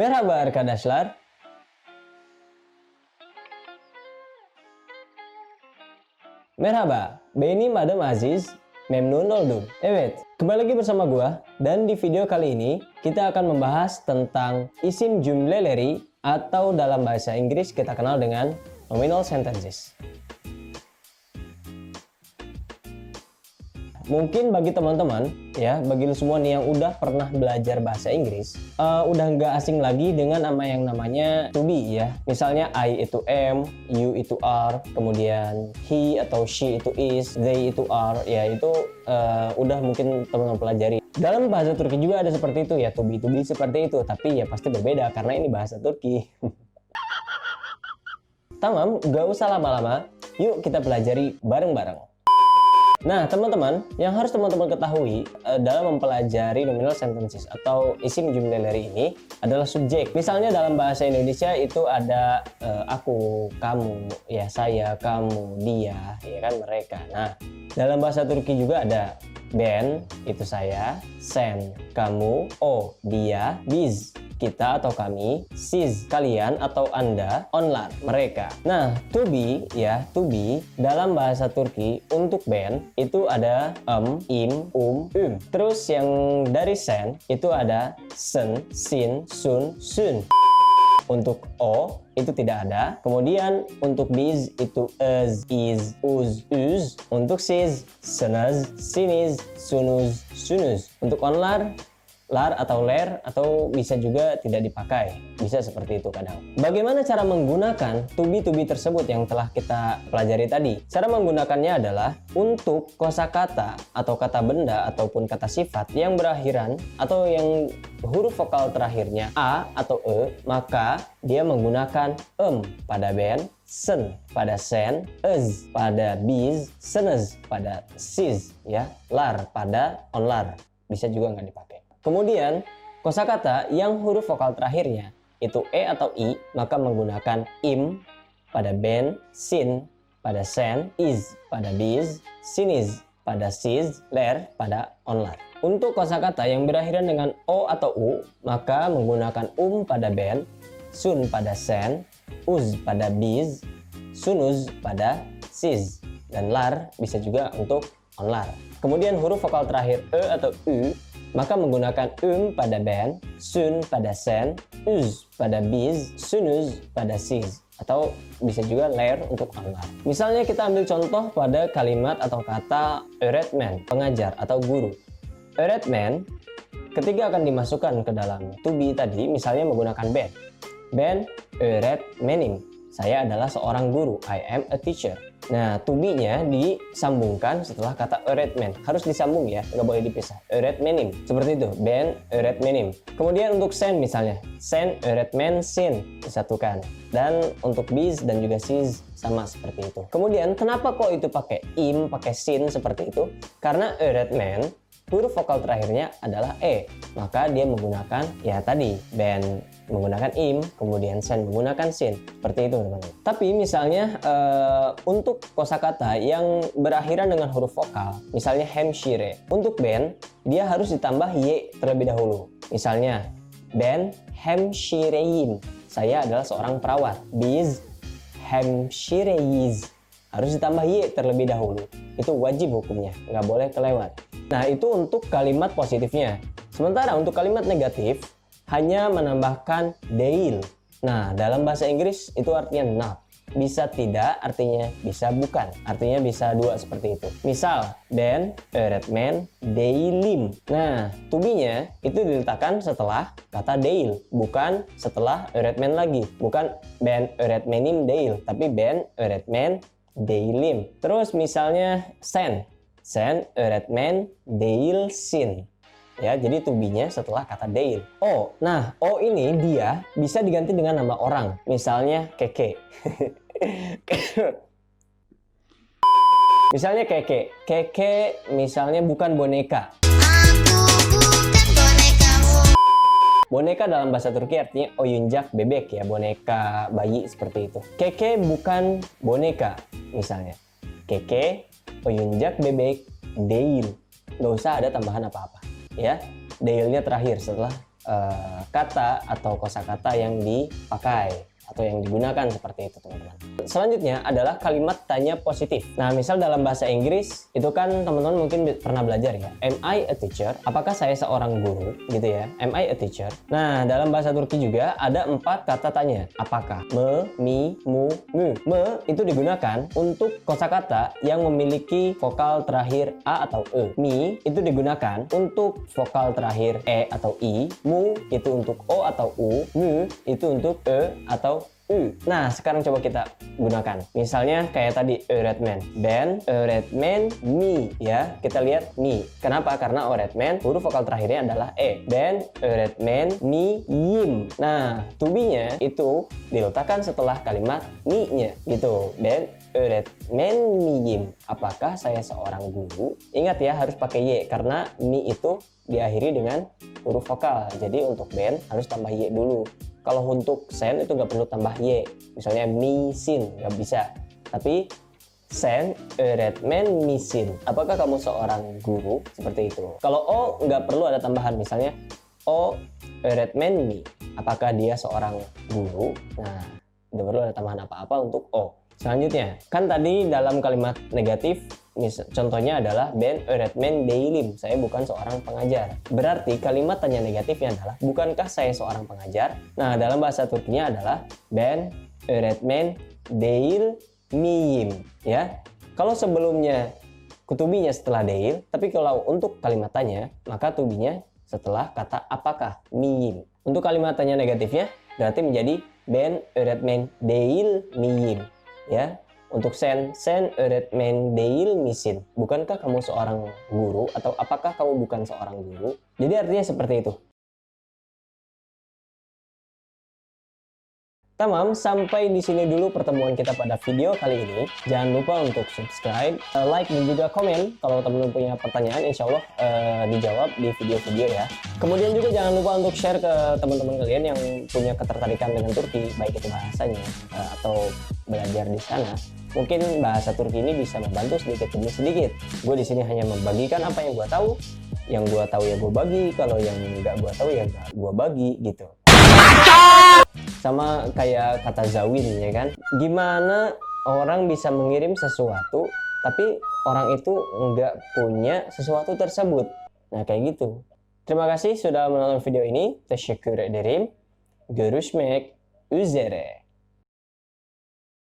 Merhaba arkadaşlar. Merhaba, benim Adam Aziz. Memnun oldum. Evet, kembali lagi bersama gua, dan di video kali ini kita akan membahas tentang isim jumleleri atau dalam bahasa Inggris kita kenal dengan nominal sentences. Mungkin bagi teman-teman ya, bagi lu semua nih yang udah pernah belajar bahasa Inggris, udah nggak asing lagi dengan nama yang namanya to be ya. Misalnya I itu am, you itu are, kemudian he atau she itu is, they itu are, ya itu udah mungkin teman-teman pelajari. Dalam bahasa Turki juga ada seperti itu ya, to be seperti itu, tapi ya pasti berbeda karena ini bahasa Turki. Tamam, nggak usah lama-lama, yuk kita pelajari bareng-bareng. Nah, teman-teman, yang harus teman-teman ketahui dalam mempelajari nominal sentences atau isim jumleleri ini adalah subjek. Misalnya dalam bahasa Indonesia itu ada aku, kamu, ya saya, kamu, dia, ya kan mereka. Nah, dalam bahasa Turki juga ada ben, itu saya, sen, kamu, o, dia, biz, kita atau kami, siz, kalian atau anda, onlar, mereka. Nah, to be ya, to be dalam bahasa Turki untuk ben itu ada im, Terus yang dari sen itu ada sen, sin, sun, sun. Untuk o itu tidak ada. Kemudian untuk biz itu ez, iz, uz, uz. Untuk siz, senaz, siniz, sunuz, sunuz. Untuk onlar, lar atau ler, atau bisa juga tidak dipakai, bisa seperti itu kadang. Bagaimana cara menggunakan to be tersebut yang telah kita pelajari tadi? Cara menggunakannya adalah untuk kosakata atau kata benda ataupun kata sifat yang berakhiran atau yang huruf vokal terakhirnya a atau e, maka dia menggunakan pada ben, sen pada sen, ez pada biz, senez pada siz, ya, lar pada onlar, bisa juga nggak dipakai. Kemudian kosakata yang huruf vokal terakhirnya itu e atau i, maka menggunakan im pada ben, sin pada sen, iz pada biz, siniz pada siz, ler pada onlar. Untuk kosakata yang berakhiran dengan o atau u, maka menggunakan pada ben, sun pada sen, uz pada biz, sunuz pada siz, dan lar bisa juga untuk onlar. Kemudian huruf vokal terakhir e atau u, maka menggunakan pada ben, sun pada sen, uz pada biz, sunuz pada siz, atau bisa juga ler untuk onlar. Misalnya kita ambil contoh pada kalimat atau kata öğretmen, pengajar atau guru. Öğretmen ketika akan dimasukkan ke dalam to be tadi, misalnya menggunakan ben. Ben öğretmenim, saya adalah seorang guru, I am a teacher. Nah, to be-nya disambungkan setelah kata öğretmen. Harus disambung ya, nggak boleh dipisah. Öğretmenim, seperti itu. Ben öğretmenim. Kemudian untuk sen misalnya, sen öğretmensin, disatukan. Dan untuk biz dan juga siz sama seperti itu. Kemudian kenapa kok itu pakai im, pakai sin seperti itu? Karena öğretmen huruf vokal terakhirnya adalah e, maka dia menggunakan ya tadi ben menggunakan im, kemudian sen menggunakan sin, seperti itu teman-teman. Tapi misalnya untuk kosakata yang berakhiran dengan huruf vokal, misalnya hemşire, untuk ben dia harus ditambah y terlebih dahulu. Misalnya ben hemşireyim, saya adalah seorang perawat. Biz hemşireyiz, harus ditambah y terlebih dahulu. Itu wajib hukumnya, nggak boleh kelewat. Nah, itu untuk kalimat positifnya. Sementara untuk kalimat negatif hanya menambahkan deil. Nah, dalam bahasa Inggris itu artinya not. Bisa tidak, artinya bisa bukan. Artinya bisa dua seperti itu. Misal, ben öğretmen değilim. Nah, to be-nya itu diletakkan setelah kata deil, bukan setelah öğretmen lagi. Bukan ben öğretmenim değil, tapi ben öğretmen değilim. Terus misalnya sen öğretmen değilsin. Ya, jadi to be-nya setelah kata deil. O, nah o ini dia bisa diganti dengan nama orang. Misalnya Keke. Misalnya Keke. Keke misalnya bukan boneka. Aku bukan bonekamu. Boneka dalam bahasa Turki artinya oyuncak bebek ya, boneka bayi seperti itu. Keke bukan boneka misalnya. Keke oyuncak bebek değil. Nggak usah ada tambahan apa-apa. Ya, deilnya terakhir setelah kata atau kosakata yang dipakai atau yang digunakan seperti itu, teman-teman. Selanjutnya adalah kalimat tanya positif. Nah, misal dalam bahasa Inggris itu kan teman-teman mungkin pernah belajar ya. Am I a teacher? Apakah saya seorang guru? Gitu ya. Am I a teacher? Nah, dalam bahasa Turki juga ada 4 kata tanya. Apakah? Me, mi, mu, ngu. Me itu digunakan untuk kosakata yang memiliki vokal terakhir a atau e. Mi itu digunakan untuk vokal terakhir e atau i. Mu itu untuk o atau u. Ngu itu untuk e atau u. Nah, sekarang coba kita gunakan. Misalnya kayak tadi öğretmen. Ben öğretmen mi ya. Kita lihat mi. Kenapa? Karena öğretmen huruf vokal terakhirnya adalah e. Ben öğretmen miyim. Nah, to be-nya itu diletakkan setelah kalimat mi-nya gitu. Ben öğretmen miyim. Apakah saya seorang guru? Ingat ya, harus pakai y karena mi itu diakhiri dengan huruf vokal. Jadi untuk ben harus tambah y dulu. Kalau untuk sen itu nggak perlu tambah y. Misalnya misin nggak bisa. Tapi sen öğretmen misin. Apakah kamu seorang guru? Seperti itu. Kalau o nggak perlu ada tambahan. Misalnya o öğretmen mi. Apakah dia seorang guru? Nah, tidak perlu ada tambahan apa-apa untuk o. Selanjutnya, kan tadi dalam kalimat negatif, contohnya adalah ben öğretmen değilim, saya bukan seorang pengajar. Berarti kalimat tanya negatifnya adalah bukankah saya seorang pengajar? Nah, dalam bahasa Turkinya adalah ben öğretmen değil miyim, ya. Kalau sebelumnya kutubinya setelah değil, tapi kalau untuk kalimat tanya, maka tubinya setelah kata apakah, miyim. Untuk kalimat tanya negatifnya berarti menjadi ben öğretmen değil miyim. Ya, untuk sen öğretmen değil misin? Bukankah kamu seorang guru atau apakah kamu bukan seorang guru? Jadi artinya seperti itu. Tamam, sampai di sini dulu pertemuan kita pada video kali ini. Jangan lupa untuk subscribe, like, dan juga komen. Kalau teman-teman punya pertanyaan, insya Allah dijawab di video-video ya. Kemudian juga jangan lupa untuk share ke teman-teman kalian yang punya ketertarikan dengan Turki, baik itu bahasanya atau belajar di sana. Mungkin bahasa Turki ini bisa membantu sedikit demi sedikit. Gue di sini hanya membagikan apa yang gue tahu. Yang gue tahu ya gue bagi, kalau yang nggak gue tahu ya nggak gue bagi gitu. Sama kayak kata zawin ya kan, gimana orang bisa mengirim sesuatu tapi orang itu nggak punya sesuatu tersebut. Nah kayak gitu. Terima kasih sudah menonton video ini. Teşekkür ederim. Görüşmek üzere.